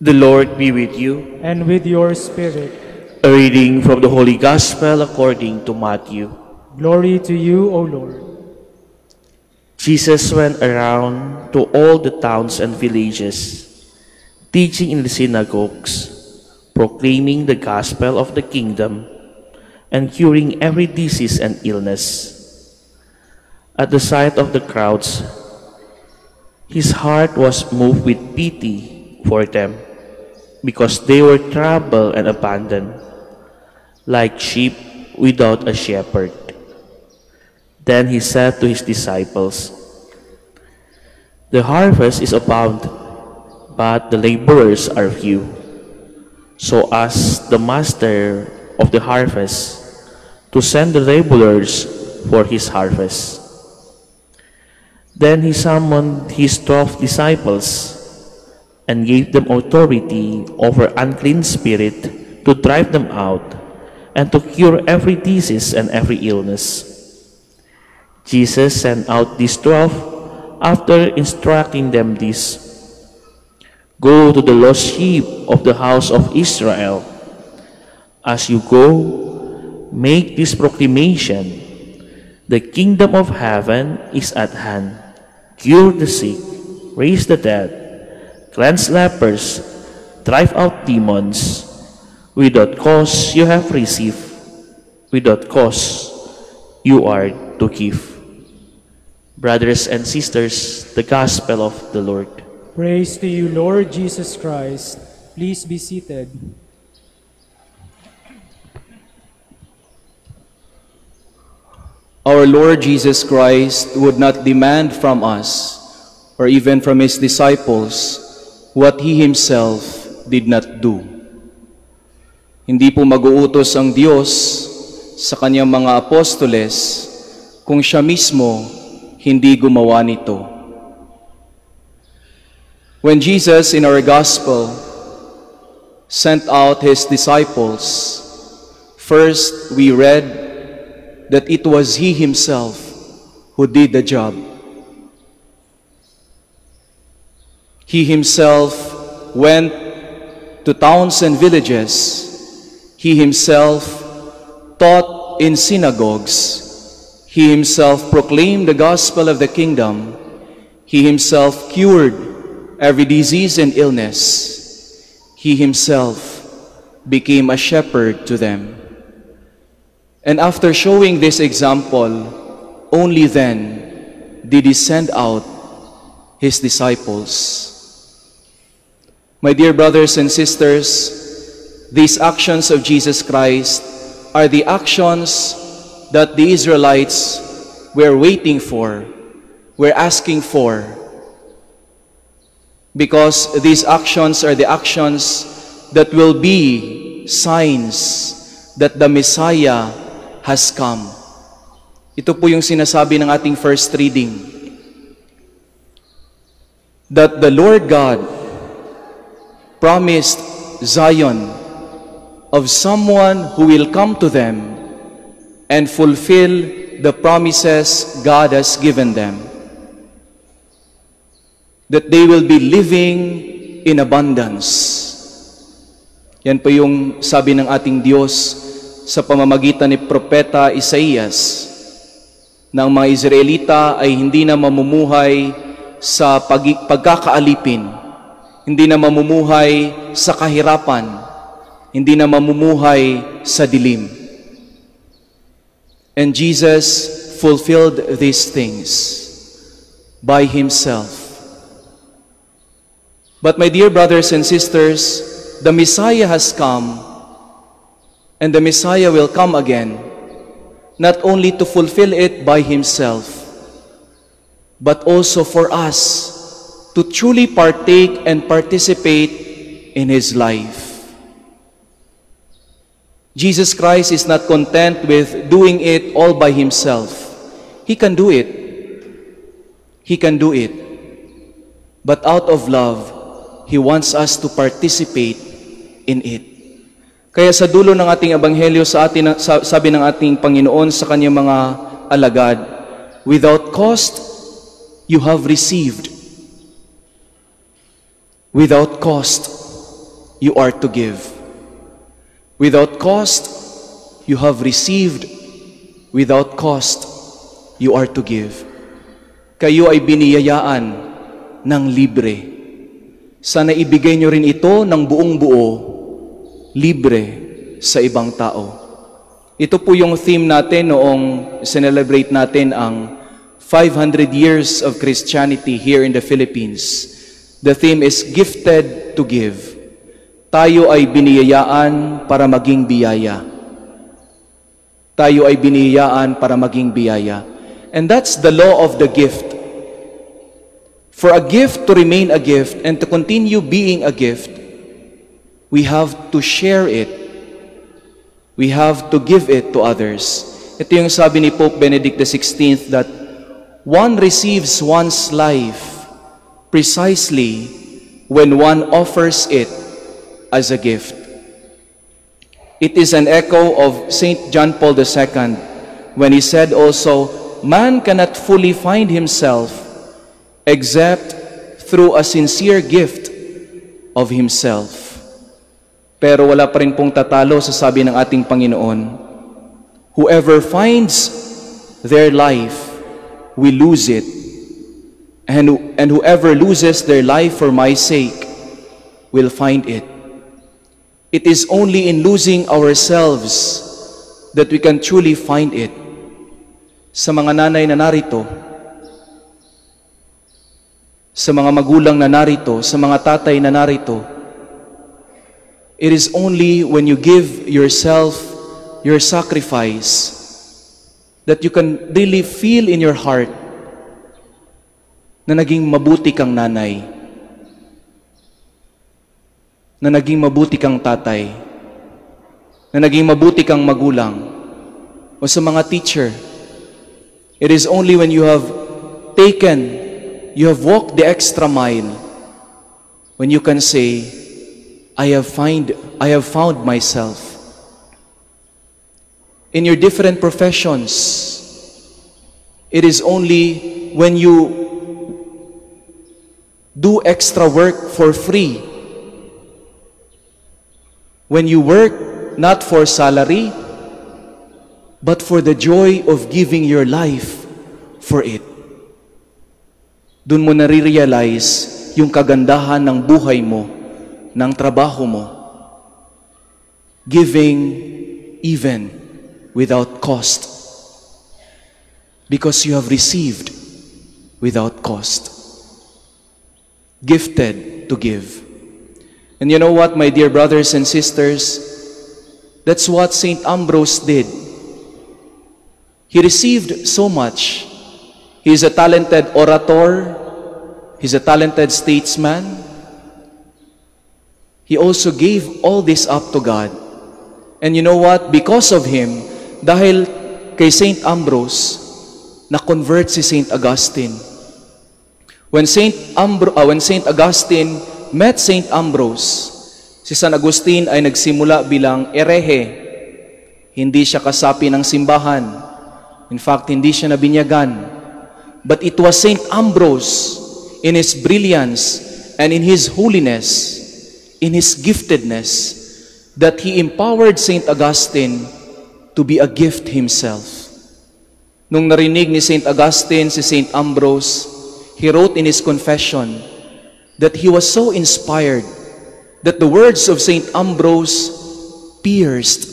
The Lord be with you. And with your spirit. A reading from the Holy Gospel according to Matthew. Glory to you, O Lord. Jesus went around to all the towns and villages, teaching in the synagogues, proclaiming the gospel of the kingdom, and curing every disease and illness. At the sight of the crowds, his heart was moved with pity for them, because they were troubled and abandoned, like sheep without a shepherd. Then he said to his disciples, "The harvest is abundant, but the laborers are few. So ask the master of the harvest to send the laborers for his harvest." Then he summoned his 12 disciples and gave them authority over unclean spirit to drive them out and to cure every disease and every illness. Jesus sent out these 12 after instructing them this: "Go to the lost sheep of the house of Israel. As you go, make this proclamation: the kingdom of heaven is at hand. Cure the sick, raise the dead, cleanse lepers, drive out demons. Without cause you have received, without cause you are to give." Brothers and sisters, the Gospel of the Lord. Praise to you, Lord Jesus Christ. Please be seated. Our Lord Jesus Christ would not demand from us, or even from his disciples, what he himself did not do. Hindi po mag-uutos ang Diyos sa kanyang mga apostoles kung siya mismo hindi gumawa nito. When Jesus in our Gospel sent out his disciples, first we read that it was he himself who did the job. He himself went to towns and villages. He himself taught in synagogues. He himself proclaimed the gospel of the kingdom. He himself cured every disease and illness. He himself became a shepherd to them. And after showing this example, only then did he send out his disciples. My dear brothers and sisters, these actions of Jesus Christ are the actions that the Israelites were waiting for, were asking for. Because these actions are the actions that will be signs that the Messiah has come. Ito po yung sinasabi ng ating first reading. That the Lord God promised Zion of someone who will come to them and fulfill the promises God has given them. That they will be living in abundance. Yan po yung sabi ng ating Diyos sa pamamagitan ni Propeta Isaías, na ang mga Israelita ay hindi na mamumuhay sa pagkakaalipin, hindi na mamumuhay sa kahirapan, hindi na mamumuhay sa dilim. And Jesus fulfilled these things by himself. But my dear brothers and sisters, the Messiah has come, and the Messiah will come again, not only to fulfill it by himself, but also for us to truly partake and participate in his life. Jesus Christ is not content with doing it all by himself. He can do it. He can do it. But out of love, he wants us to participate in it. Kaya sa dulo ng ating ebanghelyo, sabi ng ating Panginoon sa kanyang mga alagad, without cost, you have received. Without cost, you are to give. Without cost, you have received. Without cost, you are to give. Kayo ay biniyayaan ng libre. Sana ibigay nyo rin ito ng buong buo, libre sa ibang tao. Ito po yung theme natin noong celebrate natin ang 500 years of Christianity here in the Philippines. The theme is Gifted to Give. Tayo ay biniyayaan para maging biyaya. Tayo ay biniyayaan para maging biyaya. And that's the law of the gift. For a gift to remain a gift and to continue being a gift, we have to share it. We have to give it to others. Ito yung sabi ni Pope Benedict XVI that one receives one's life precisely when one offers it as a gift. It is an echo of St. John Paul II when he said also, man cannot fully find himself except through a sincere gift of himself. Pero wala pa rin pong tatalo sa sabi ng ating Panginoon, whoever finds their life will lose it, and whoever loses their life for my sake will find it. It is only in losing ourselves that we can truly find it. Sa mga nanay na narito, sa mga magulang na narito, sa mga tatay na narito, it is only when you give yourself, your sacrifice, that you can really feel in your heart na naging mabuti kang nanay, na naging mabuti kang tatay, na naging mabuti kang magulang, o sa mga teacher. It is only when you have walked the extra mile, when you can say, I have found myself. In your different professions, it is only when you do extra work for free, when you work not for salary, but for the joy of giving your life for it. Doon mo nare-realize yung kagandahan ng buhay mo, ng trabaho mo. Giving even without cost. Because you have received without cost. Gifted to give. And you know what, my dear brothers and sisters? That's what St. Ambrose did. He received so much. He is a talented orator. He's a talented statesman. He also gave all this up to God. And you know what? Because of him, dahil kay St. Ambrose, na-convert si St. Augustine. When St. Augustine met St. Ambrose, si San Agustin ay nagsimula bilang erehe. Hindi siya kasapi ng simbahan. In fact, hindi siya nabinyagan. But it was St. Ambrose, in his brilliance and in his holiness, in his giftedness, that he empowered St. Augustine to be a gift himself. Nung narinig ni St. Augustine si St. Ambrose, he wrote in his confession that he was so inspired that the words of St. Ambrose pierced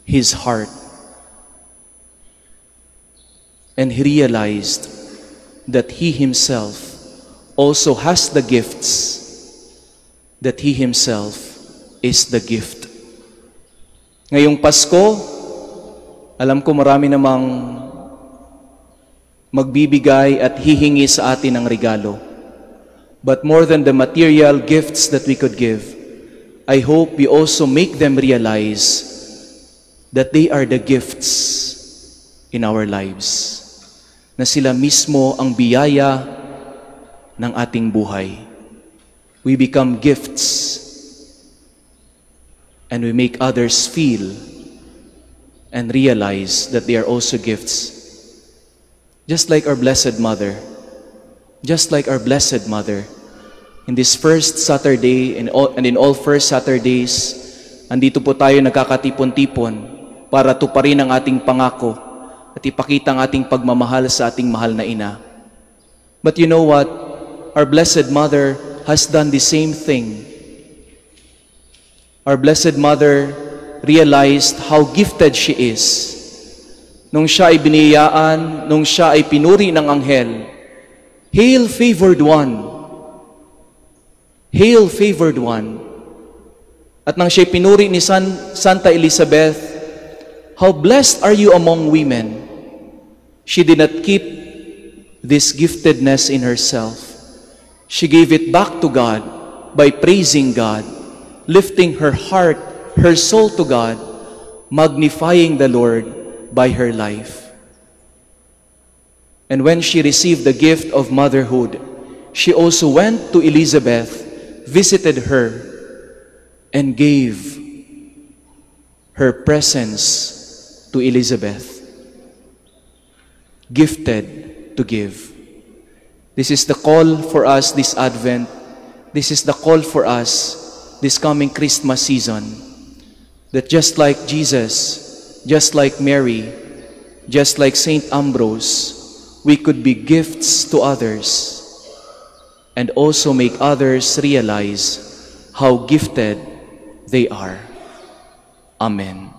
his heart. And he realized that he himself also has the gifts, that he himself is the gift. Ngayong Pasko, alam ko marami namang magbibigay at hihingi sa atin ng regalo. But more than the material gifts that we could give, I hope we also make them realize that they are the gifts in our lives. Na sila mismo ang biyaya ng ating buhay. We become gifts and we make others feel and realize that they are also gifts. Just like our Blessed Mother. Just like our Blessed Mother. In this first Saturday and in all first Saturdays, andito po tayo nagkakatipon-tipon para tuparin ang ating pangako at ipakita ang ating pagmamahal sa ating mahal na ina. But you know what? Our Blessed Mother has done the same thing. Our Blessed Mother realized how gifted she is. Nung siya ay biniyayaan, nung siya ay pinuri ng anghel, "Hail, favored one! Hail, favored one!" At nang siya'y pinuri ni Santa Elizabeth, "How blessed are you among women!" She did not keep this giftedness in herself. She gave it back to God by praising God, lifting her heart, her soul to God, magnifying the Lord by her life. And when she received the gift of motherhood, she also went to Elizabeth, visited her, and gave her presence to Elizabeth. Gifted to give. This is the call for us this Advent. This is the call for us this coming Christmas season. That just like Jesus, just like Mary, just like Saint Ambrose, we could be gifts to others and also make others realize how gifted they are. Amen.